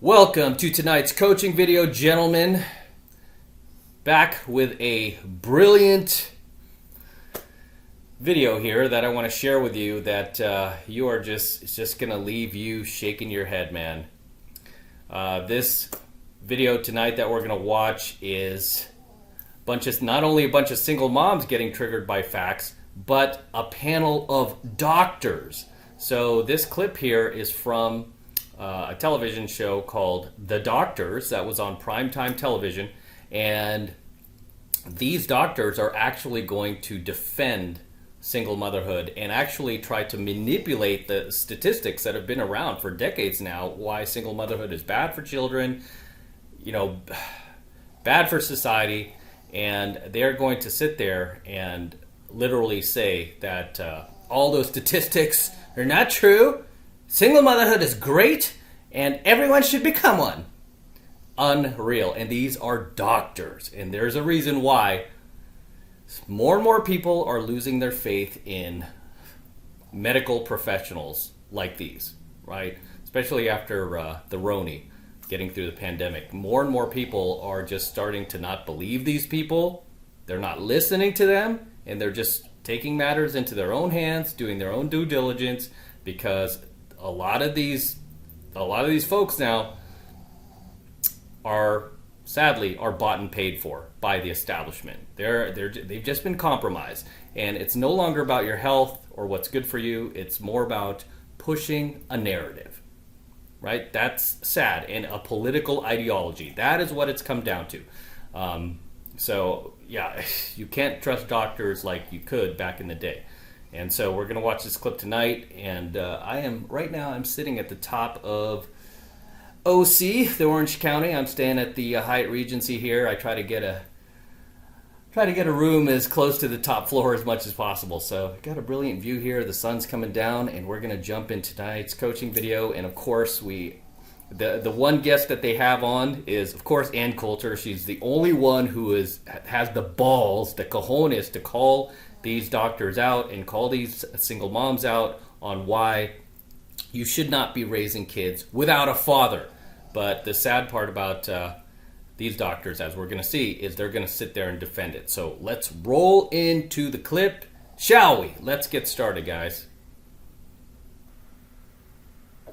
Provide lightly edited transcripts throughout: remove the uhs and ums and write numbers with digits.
Welcome to tonight's coaching video, gentlemen. Back with a brilliant video here that I want to share with you that you are it's just going to leave you shaking your head, man. This video tonight that we're going to watch is not only a bunch of single moms getting triggered by facts, but a panel of doctors. So this clip here is from a television show called The Doctors that was on primetime television, and these doctors are actually going to defend single motherhood and actually try to manipulate the statistics that have been around for decades now, why single motherhood is bad for children, bad for society, and they're going to sit there and literally say that all those statistics are not true. Single motherhood is great, and everyone should become one. Unreal. And these are doctors. And there's a reason why more and more people are losing their faith in medical professionals like these, right? Especially after the Roni getting through the pandemic. More and more people are just starting to not believe these people. They're not listening to them, and they're just taking matters into their own hands, doing their own due diligence, because a lot of these folks now are sadly bought and paid for by the establishment. They've just been compromised, and it's no longer about your health or what's good for you. It's more about pushing a narrative, right? That's sad, and a political ideology. That is what it's come down to. So yeah, you can't trust doctors like you could back in the day. And so we're going to watch this clip tonight, and I'm sitting at the top of OC, the Orange County. I'm staying at the Hyatt Regency here. I try to get a room as close to the top floor as much as possible. So I've got a brilliant view here. The sun's coming down, and we're going to jump into tonight's coaching video. And of course, the one guest that they have on is, of course, Ann Coulter. She's the only one who has the balls, the cojones, to call these doctors out and call these single moms out on why you should not be raising kids without a father. But the sad part about these doctors, as we're going to see, is they're going to sit there and defend it. So let's roll into the clip, shall we? Let's get started, guys.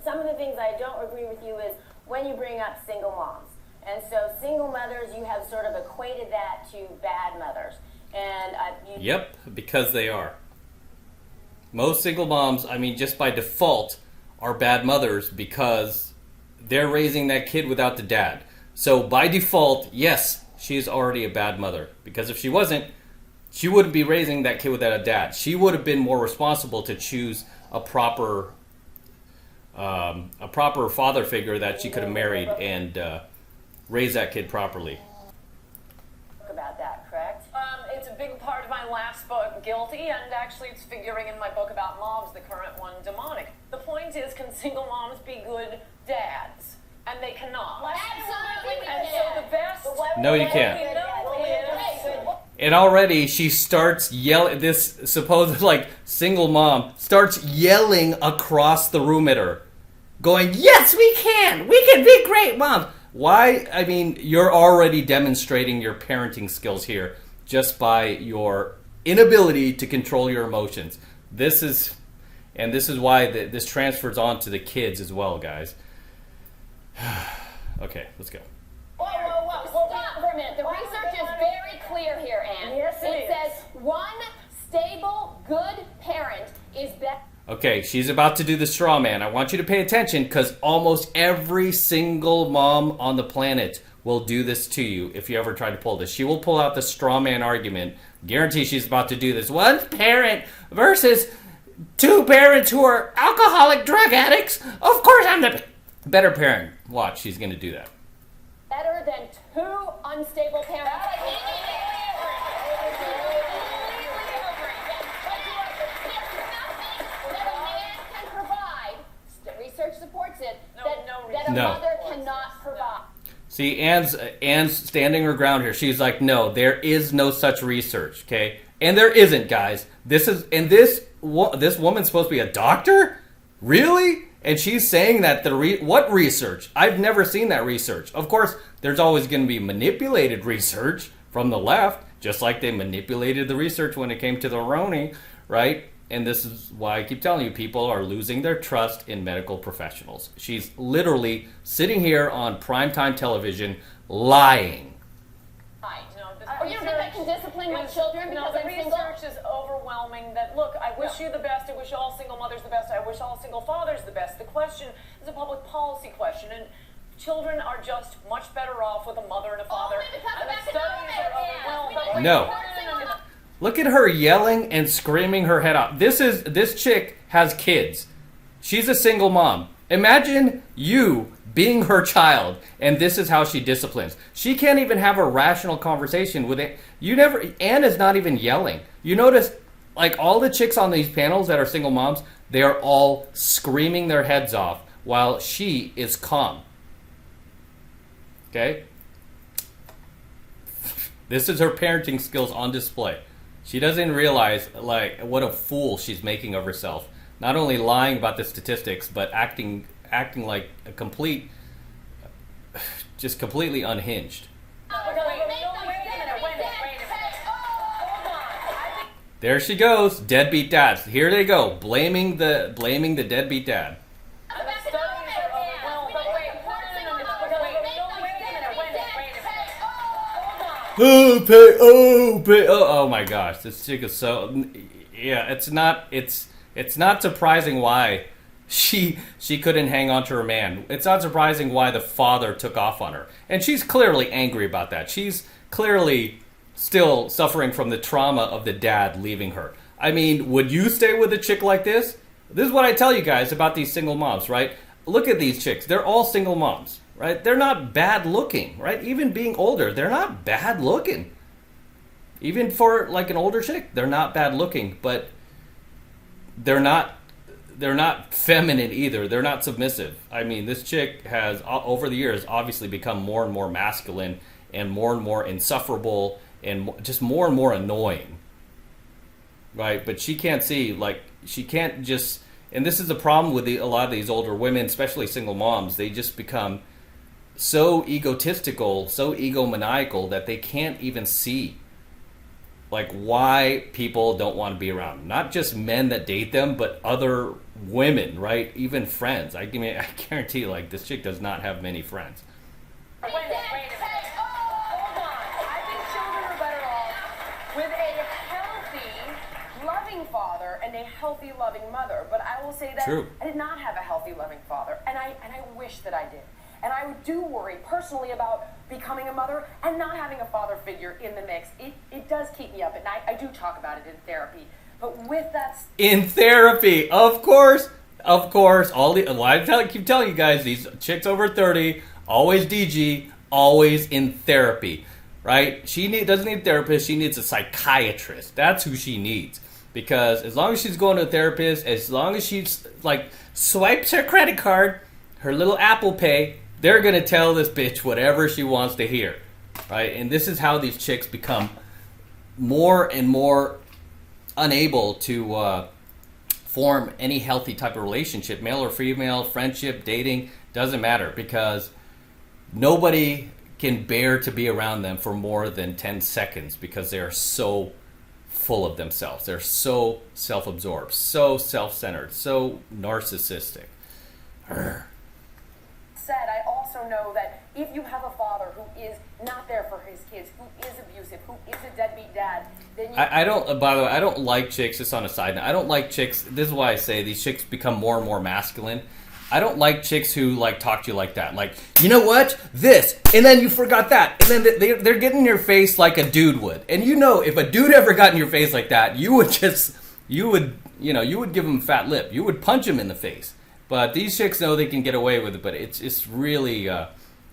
Some of the things I don't agree with you is when you bring up single moms. And so single mothers, you have sort of equated that to bad mothers. And Yep, because they are. Most single moms, just by default, are bad mothers because they're raising that kid without the dad. So by default, yes, she's already a bad mother. Because if she wasn't, she wouldn't be raising that kid without a dad. She would have been more responsible to choose a proper father figure that she could have married and raise that kid properly. About that, correct? It's a big part of my last book, Guilty, and actually it's figuring in my book about moms, the current one, Demonic. The point is, can single moms be good dads? And they cannot. Absolutely. And so the best... No, you can't. And already she starts yelling, this supposed single mom starts yelling across the room at her, going, yes, we can be great moms. Why? You're already demonstrating your parenting skills here just by your inability to control your emotions. This is why this transfers on to the kids as well, guys. Okay, let's go. Whoa. Stop for a minute. The research is very clear here, Ann. Yes, it says one stable, good parent is better. Okay, she's about to do the straw man. I want you to pay attention because almost every single mom on the planet will do this to you if you ever try to pull this. She will pull out the straw man argument. Guarantee she's about to do this. One parent versus two parents who are alcoholic drug addicts. Of course I'm the better parent. Watch, she's going to do that. Better than two unstable parents. Research supports it that a mother cannot provide. See, Ann's standing her ground here. She's like, no, there is no such research, okay? And there isn't, guys. This woman's supposed to be a doctor? Really? And she's saying that what research? I've never seen that research. Of course, there's always going to be manipulated research from the left, just like they manipulated the research when it came to the Roni, right? And this is why I keep telling you, people are losing their trust in medical professionals. She's literally sitting here on primetime television lying. Oh, you don't think I can discipline my children because the I'm single? research is overwhelming that, look, I wish you the best, I wish all single mothers the best, I wish all single fathers the best. The question is a public policy question, and children are just much better off with a mother and a father. Only because And of the studies are overwhelming. No. Look at her yelling and screaming her head off. This chick has kids. She's a single mom. Imagine you being her child, and this is how she disciplines. She can't even have a rational conversation with it. Anne is not even yelling. You notice, like, all the chicks on these panels that are single moms, they are all screaming their heads off while she is calm. Okay? This is her parenting skills on display. She doesn't realize, like, what a fool she's making of herself. Not only lying about the statistics, but acting like a just completely unhinged. There she goes, deadbeat dads. Here they go, blaming the deadbeat dad. Oh my gosh, this chick is so, yeah, it's not surprising why she couldn't hang on to her man. It's not surprising why the father took off on her. And she's clearly angry about that. She's clearly still suffering from the trauma of the dad leaving her. I mean, would you stay with a chick like this? This is what I tell you guys about these single moms, right? Look at these chicks. They're all single moms, right? They're not bad looking, right? Even being older, they're not bad looking. Even for like an older chick, they're not bad looking, but they're not feminine either. They're not submissive. I mean, this chick has, over the years, obviously become more and more masculine and more insufferable and just more and more annoying. Right? But she can't see, like, she can't just, and this is the problem with a lot of these older women, especially single moms. They just become so egotistical, so egomaniacal that they can't even see, like, why people don't want to be around. Not just men that date them, but other women, right? Even friends. I guarantee, like, this chick does not have many friends. Wait a minute. Hold on. I think children are better off with a healthy, loving father and a healthy, loving mother. But I will say that True. I did not have a healthy, loving father, and I wish that I did. And I do worry personally about becoming a mother and not having a father figure in the mix. It does keep me up at night. I do talk about it in therapy. But with that... In therapy, of course. I keep telling you guys, these chicks over 30, always DG, always in therapy, right? She doesn't need a therapist, she needs a psychiatrist. That's who she needs. Because as long as she's going to a therapist, as long as she's, like, swipes her credit card, her little Apple Pay, they're going to tell this bitch whatever she wants to hear, right? And this is how these chicks become more and more unable to form any healthy type of relationship, male or female, friendship, dating, doesn't matter, because nobody can bear to be around them for more than 10 seconds because they are so full of themselves. They're so self-absorbed, so self-centered, so narcissistic. Urgh. Said, I also know that if you have a father who is not there for his kids, who is abusive, who is a deadbeat dad, then you... I don't, by the way, I don't like chicks, just on a side note, I don't like chicks, this is why I say these chicks become more and more masculine. I don't like chicks who, like, talk to you like that. Like, you know what? This, and then you forgot that. And then they're getting in your face like a dude would. And you know, if a dude ever got in your face like that, you would give him a fat lip. You would punch him in the face. But these chicks know they can get away with it, but it's really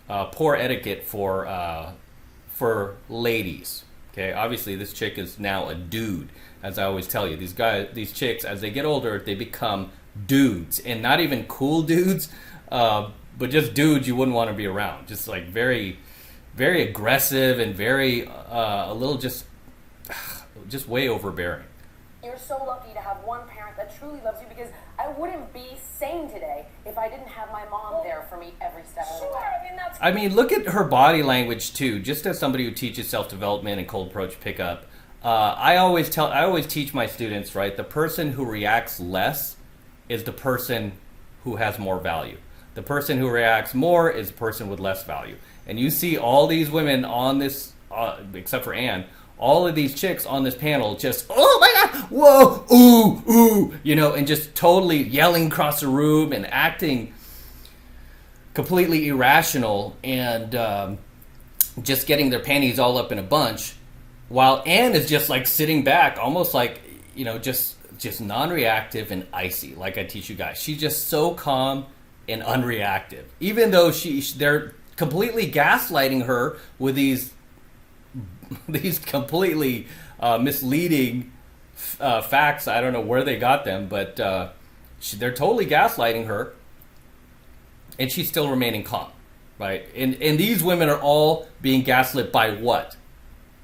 poor etiquette for ladies. Okay, obviously this chick is now a dude, as I always tell you. These chicks, as they get older, they become dudes, and not even cool dudes, but just dudes you wouldn't want to be around. Just like very, very aggressive and very a little just way overbearing. You're so lucky to have one parent that truly loves you, because I wouldn't be sane today if I didn't have my mom there for me every step of the way. I mean, look at her body language too. Just as somebody who teaches self-development and cold approach pickup, I always teach my students, right? The person who reacts less is the person who has more value. The person who reacts more is the person with less value. And you see all these women on this, except for Anne, all of these chicks on this panel just, oh my God, whoa, ooh, ooh, you know, and just totally yelling across the room and acting completely irrational and just getting their panties all up in a bunch, while Anne is just like sitting back, almost like, you know, just non-reactive and icy, like I teach you guys. She's just so calm and unreactive, even though they're completely gaslighting her with these completely misleading facts. I don't know where they got them, but they're totally gaslighting her, and she's still remaining calm, right? And these women are all being gaslit by what?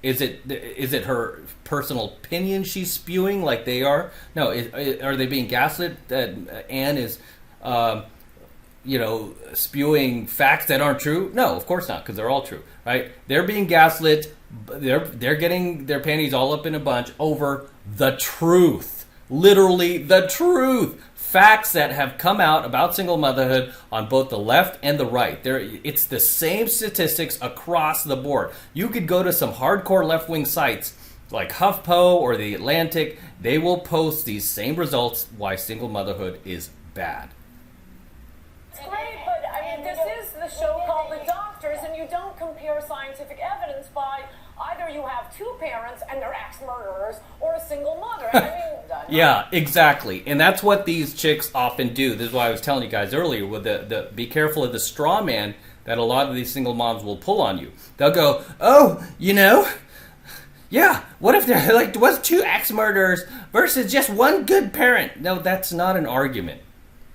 Is it her personal opinion she's spewing like they are? No, are they being gaslit that Anne is, spewing facts that aren't true? No, of course not, because they're all true, right? They're being gaslit. They're getting their panties all up in a bunch over the truth, literally the truth. Facts that have come out about single motherhood on both the left and the right. It's the same statistics across the board. You could go to some hardcore left-wing sites like HuffPo or The Atlantic. They will post these same results why single motherhood is bad. It's great, but I mean, this is the show called The Doctors, and you don't compare scientific evidence by either you have two parents and they're ex-murderers or a single mother. I mean, yeah, exactly. And that's what these chicks often do. This is why I was telling you guys earlier with the be careful of the straw man that a lot of these single moms will pull on you. They'll go, oh, yeah, what if there was two ex-murderers versus just one good parent? No, that's not an argument.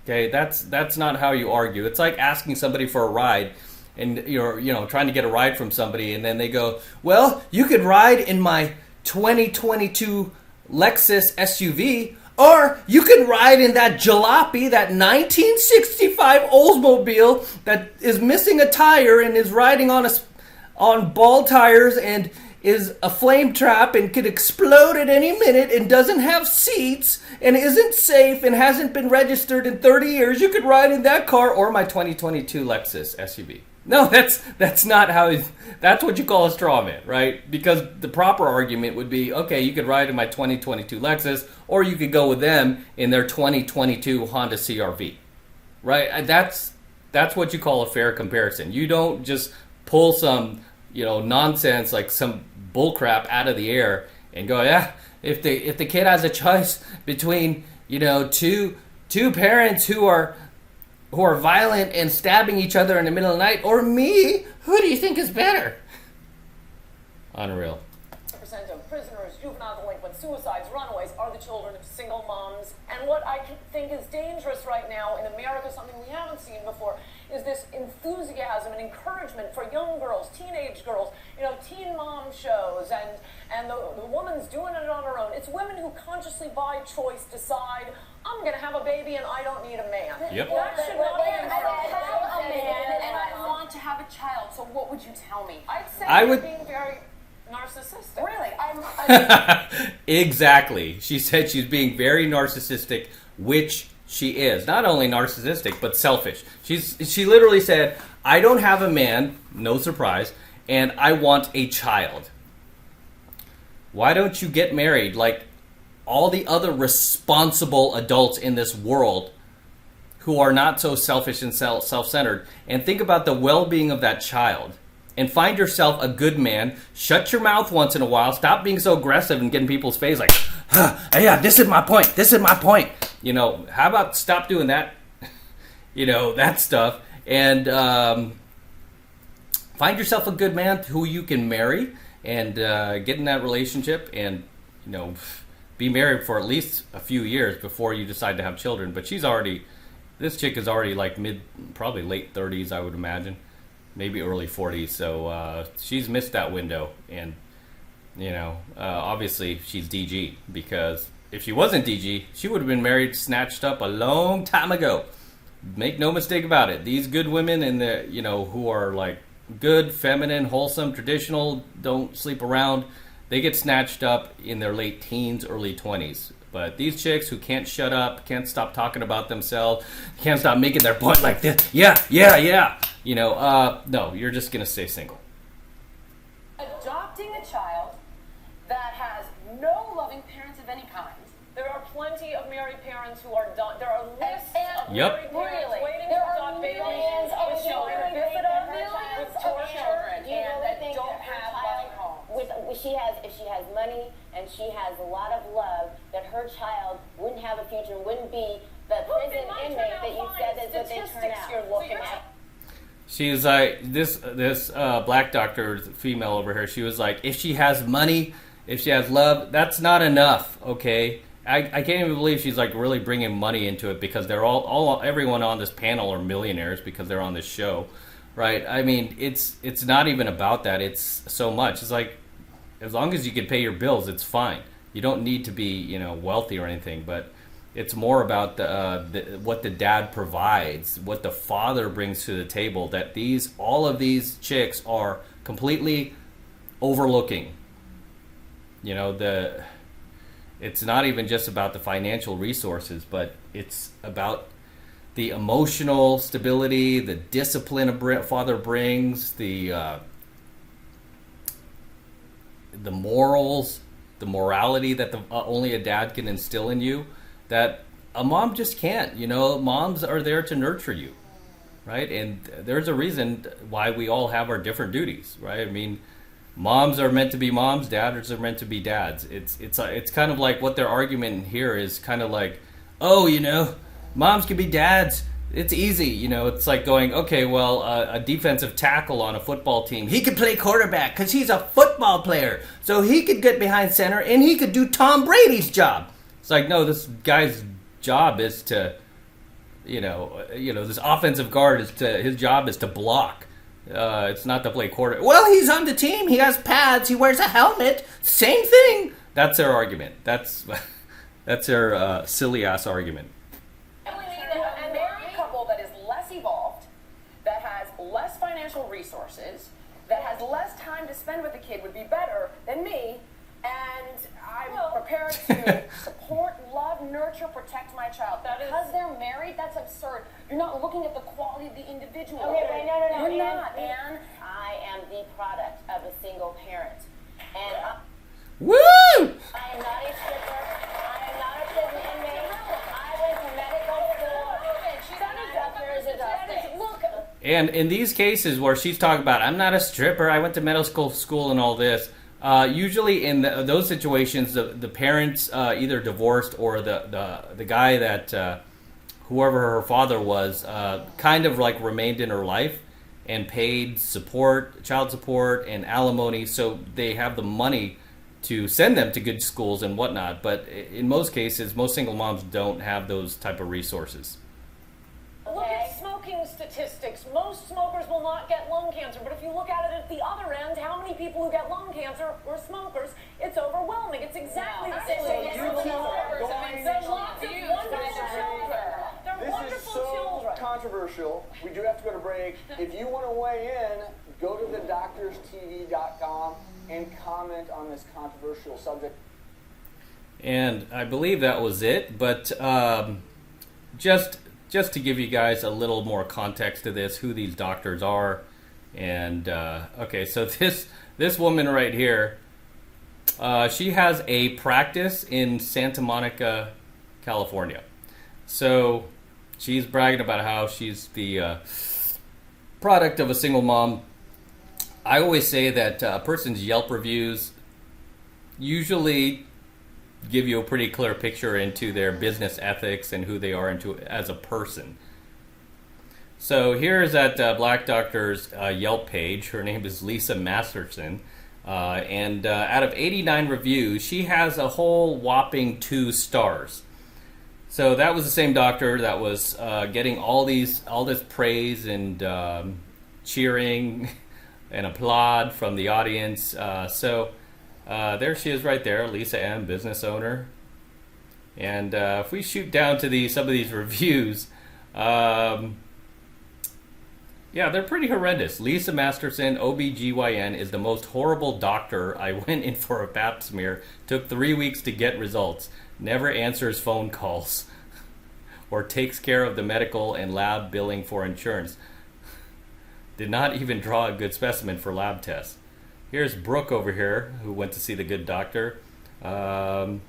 Okay, that's not how you argue. It's like asking somebody for a ride, and you're trying to get a ride from somebody, and then they go, well, you could ride in my 2022 Lexus SUV, or you can ride in that jalopy, that 1965 Oldsmobile that is missing a tire and is riding on ball tires and is a flame trap and could explode at any minute and doesn't have seats and isn't safe and hasn't been registered in 30 years. You could ride in that car or my 2022 Lexus SUV. No, that's not how. That's what you call a straw man, right? Because the proper argument would be, okay, you could ride in my 2022 Lexus, or you could go with them in their 2022 Honda CR-V, right? That's what you call a fair comparison. You don't just pull some nonsense like some bullcrap out of the air and go, yeah, if the kid has a choice between two parents who are violent and stabbing each other in the middle of the night, or me, who do you think is better? Unreal. percent of prisoners, juvenile delinquents, suicides, runaways are the children of single moms. And what I think is dangerous right now in America, something we haven't seen before, is this enthusiasm and encouragement for young girls, teenage girls, teen mom shows, and the woman's doing it on her own. It's women who consciously, by choice, decide, I'm going to have a baby and I don't need a man. Yep. That should not be I don't have a man encouraged. and I want to have a child, so what would you tell me? I'd say I you're would- being very narcissistic. Really? Exactly. She said she's being very narcissistic, which she is. Not only narcissistic, but selfish. She literally said, I don't have a man, no surprise, and I want a child. Why don't you get married like all the other responsible adults in this world who are not so selfish and self-centered, and think about the well-being of that child? And find yourself a good man. Shut your mouth once in a while. Stop being so aggressive and getting people's face like, yeah, this is my point. This is my point. How about stop doing that? That stuff. And find yourself a good man who you can marry and get in that relationship and, be married for at least a few years before you decide to have children. But this chick is already like probably late 30s, I would imagine. Maybe early 40s, so she's missed that window, and obviously she's DG because if she wasn't DG, she would have been married, snatched up a long time ago. Make no mistake about it. These good women in the, who are like good, feminine, wholesome, traditional, don't sleep around, they get snatched up in their late teens, early 20s. But these chicks who can't shut up, can't stop talking about themselves, can't stop making their point like this, no, you're just going to stay single. Adopting a child that has no loving parents of any kind. There are plenty of married parents who are done. There are lists of Yep. married parents Really? waiting There to are adopt babies millions of with children children with millions of torture children Do you and really that think don't that her have child, loving homes. if she has money and she has a lot of love, that her child wouldn't have a future, wouldn't be the Look, prison they might turn inmate out that you fine. said that they turn Statistics out? you're looking at. She's like, this black doctor, female over here, she was like, if she has money, if she has love, that's not enough, okay? I can't even believe she's like really bringing money into it, because they're everyone on this panel are millionaires because they're on this show, right? I mean, it's not even about that. It's so much. It's like, as long as you can pay your bills, it's fine. You don't need to be, wealthy or anything, but it's more about what the dad provides, what the father brings to the table, that all of these chicks are completely overlooking. It's not even just about the financial resources, but it's about the emotional stability, the discipline a father brings, the morals, the morality that only a dad can instill in you, that a mom just can't. Moms are there to nurture you, right? And there's a reason why we all have our different duties, right? I mean, moms are meant to be moms, dads are meant to be dads. It's kind of like what their argument here is kind of like, moms can be dads. It's easy, It's like going, okay, well, a defensive tackle on a football team, he could play quarterback because he's a football player, so he could get behind center and he could do Tom Brady's job. It's like, no, this guy's job is to, this offensive guard his job is to block. It's not to play quarterback. Well, he's on the team. He has pads. He wears a helmet. Same thing. That's their argument. That's their silly ass argument. A married couple that is less evolved, that has less financial resources, that has less time to spend with the kid would be better than me, and I'm prepared to support, love, nurture, protect my child. Because they're married, that's absurd. You're not looking at the quality of the individual. Okay, wait, no. You're not, Anne. I am the product of a single parent. And Woo! I am not a stripper. I am not a prison inmate. I went to medical school. She's not a doctor as a doctor. Look. And in these cases where she's talking about, I'm not a stripper, I went to medical school and all this, usually in those situations, the parents either divorced or the guy that whoever her father was kind of like remained in her life and paid child support and alimony, so they have the money to send them to good schools and whatnot. But in most cases, most single moms don't have those type of resources. Look at smoking statistics. Most smokers will not get lung cancer, but if you look at it at the other end, how many people who get lung cancer were smokers? It's overwhelming. It's exactly the same. There's lots of wonderful children. They're wonderful children. Controversial. We do have to go to break. If you want to weigh in, go to thedoctorstv.com and comment on this controversial subject. And I believe that was it, but just to give you guys a little more context to this, who these doctors are. And okay, so this woman right here, she has a practice in Santa Monica, California. So she's bragging about how she's the product of a single mom. I always say that a person's Yelp reviews usually give you a pretty clear picture into their business ethics and who they are as a person. So here's that Black Doctor's Yelp page. Her name is Lisa Masterson. And out of 89 reviews, she has a whole whopping 2 stars. So that was the same doctor that was getting all this praise and cheering and applaud from the audience. So there she is right there, Lisa M., business owner. And if we shoot down to some of these reviews, yeah, they're pretty horrendous. Lisa Masterson, OBGYN, is the most horrible doctor. I went in for a pap smear. Took 3 weeks to get results. Never answers phone calls. Or takes care of the medical and lab billing for insurance. Did not even draw a good specimen for lab tests. Here's Brooke over here, who went to see the good doctor. That's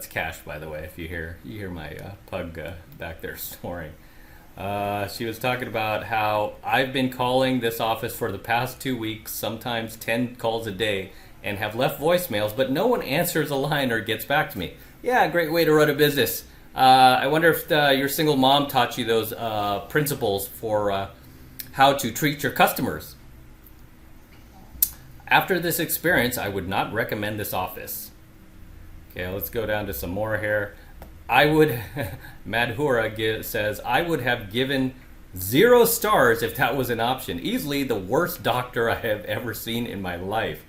Cash, by the way, if you hear my pug back there snoring. She was talking about how I've been calling this office for the past 2 weeks, sometimes 10 calls a day, and have left voicemails, but no one answers a line or gets back to me. Yeah, great way to run a business. I wonder if your single mom taught you those principles for how to treat your customers. After this experience, I would not recommend this office. Okay, let's go down to some more here. Madhura says, I would have given 0 stars if that was an option. Easily the worst doctor I have ever seen in my life.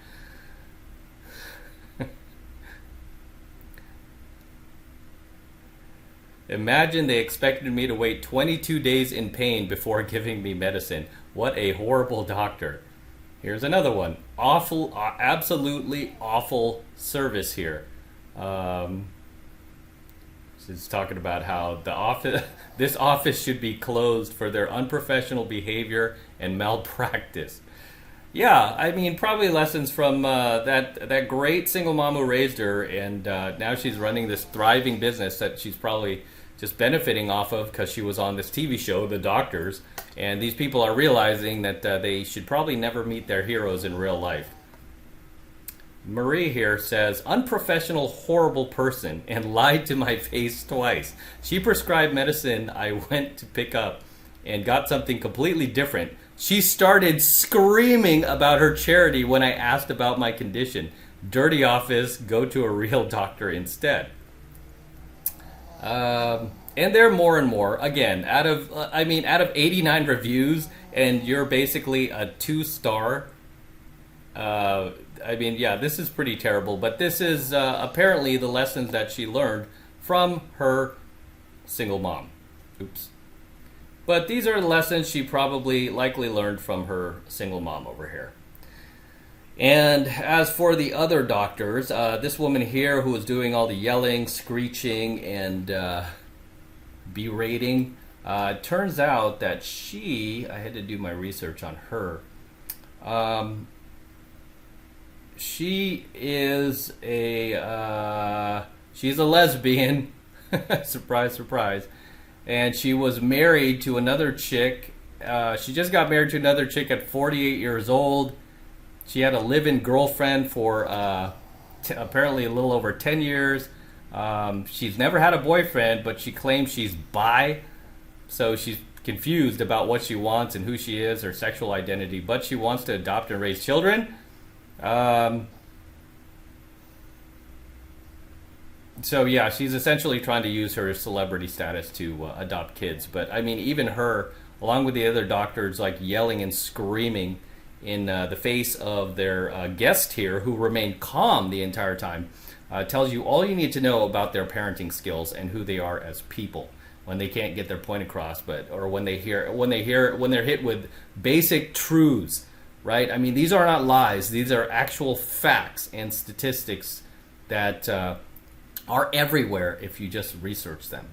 Imagine they expected me to wait 22 days in pain before giving me medicine. What a horrible doctor. Here's another one. Awful, absolutely awful service here. She's talking about how this office should be closed for their unprofessional behavior and malpractice. Yeah, I mean, probably lessons from that great single mom who raised her, and now she's running this thriving business that she's probably just benefiting off of because she was on this TV show, The Doctors, and these people are realizing that they should probably never meet their heroes in real life. Marie here says, unprofessional, horrible person, and lied to my face twice. She prescribed medicine I went to pick up and got something completely different. She started screaming about her charity when I asked about my condition. Dirty office, go to a real doctor instead. And there are more and more. Again, out of 89 reviews, and you're basically a 2-star. This is pretty terrible, but this is apparently the lessons that she learned from her single mom. Oops. But these are the lessons she likely learned from her single mom over here. And as for the other doctors, this woman here who was doing all the yelling, screeching, and berating, turns out that I had to do my research on her. She is she's a lesbian, surprise, surprise, and she was married to another chick. She just got married to another chick at 48 years old. She had a live-in girlfriend for apparently a little over 10 years. She's never had a boyfriend, but she claims she's bi, so she's confused about what she wants and who she is, her sexual identity, but she wants to adopt and raise children. So yeah, she's essentially trying to use her celebrity status to adopt kids. But I mean, even her, along with the other doctors, like yelling and screaming in the face of their guest here, who remained calm the entire time, tells you all you need to know about their parenting skills and who they are as people when they can't get their point across, or when they're hit with basic truths. Right? I mean, these are not lies. These are actual facts and statistics that are everywhere if you just research them.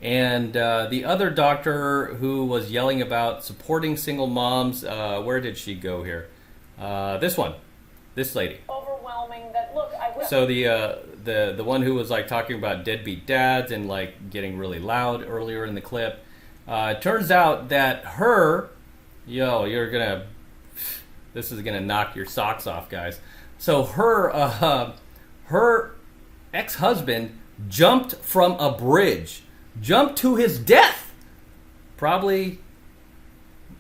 And the other doctor who was yelling about supporting single moms, where did she go here? This lady. Overwhelming. That look. So the one who was like talking about deadbeat dads and like getting really loud earlier in the clip. Turns out that this is gonna knock your socks off, guys. So her ex-husband jumped from a bridge, jumped to his death. Probably,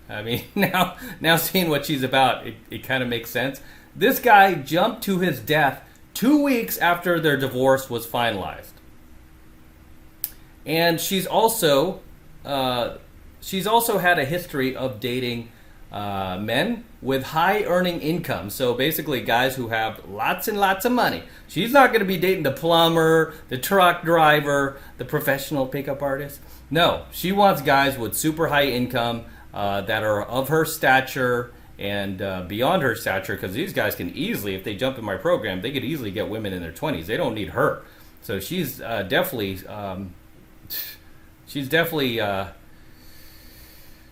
I mean, now seeing what she's about, it kind of makes sense. This guy jumped to his death 2 weeks after their divorce was finalized, and she's also had a history of dating men with high earning income. So basically guys who have lots and lots of money. She's not going to be dating the plumber, the truck driver, the professional pickup artist. No, she wants guys with super high income that are of her stature and beyond her stature, because these guys can easily, if they jump in my program, they could easily get women in their 20s. They don't need her. So she's definitely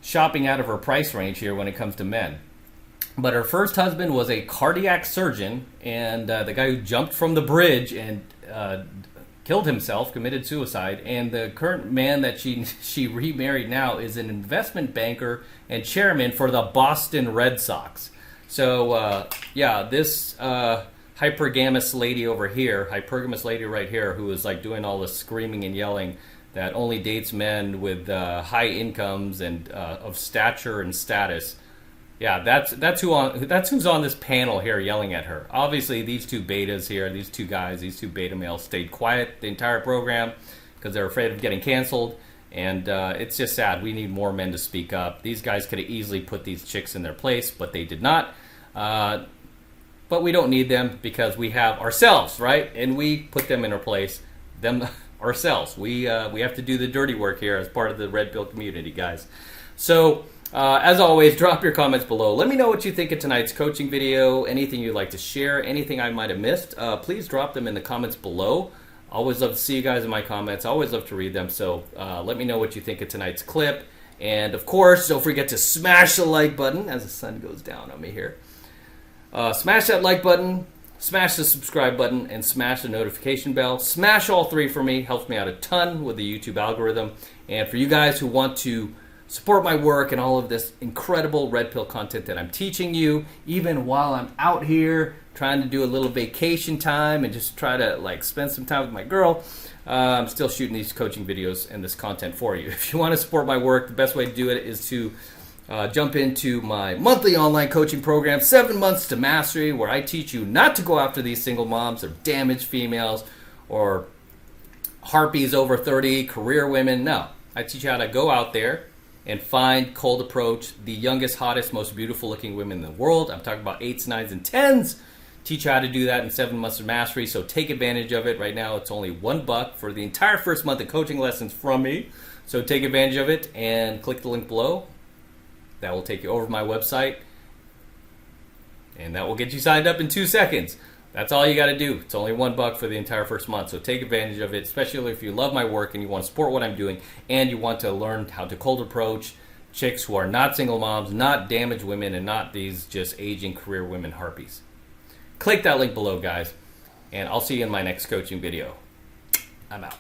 shopping out of her price range here when it comes to men. But her first husband was a cardiac surgeon, and the guy who jumped from the bridge and killed himself, committed suicide. And the current man that she remarried now is an investment banker and chairman for the Boston Red Sox. So yeah, this hypergamous lady over here, hypergamous lady right here, who is like doing all this screaming and yelling, that only dates men with high incomes and of stature and status. Yeah, that's who's on this panel here yelling at her. Obviously, these two betas here, these two guys, these two beta males stayed quiet the entire program because they're afraid of getting canceled. And it's just sad. We need more men to speak up. These guys could have easily put these chicks in their place, but they did not. But we don't need them because we have ourselves, right? And we put them in our place. Them ourselves. We have to do the dirty work here as part of the Red Pill community, guys. So, as always, drop your comments below. Let me know what you think of tonight's coaching video, anything you'd like to share, anything I might have missed. Please drop them in the comments below. Always love to see you guys in my comments. Always love to read them. So let me know what you think of tonight's clip. And, of course, don't forget to smash the like button as the sun goes down on me here. Smash that like button. Smash the subscribe button and smash the notification bell. Smash all three for me. Helps me out a ton with the YouTube algorithm. And for you guys who want to support my work and all of this incredible Red Pill content that I'm teaching you, even while I'm out here trying to do a little vacation time and just try to like spend some time with my girl, I'm still shooting these coaching videos and this content for you. If you want to support my work, the best way to do it is to jump into my monthly online coaching program, 7 Months to Mastery, where I teach you not to go after these single moms or damaged females or harpies over 30, career women. No, I teach you how to go out there and find, cold approach the youngest, hottest, most beautiful looking women in the world. I'm talking about 8s, 9s, and 10s. Teach you how to do that in 7 Months to Mastery, so take advantage of it. Right now, it's only $1 for the entire first month of coaching lessons from me. So take advantage of it and click the link below. That will take you over to my website, and that will get you signed up in 2 seconds. That's all you got to do. It's only $1 for the entire first month, so take advantage of it, especially if you love my work and you want to support what I'm doing and you want to learn how to cold approach chicks who are not single moms, not damaged women, and not these just aging career women harpies. Click that link below, guys, and I'll see you in my next coaching video. I'm out.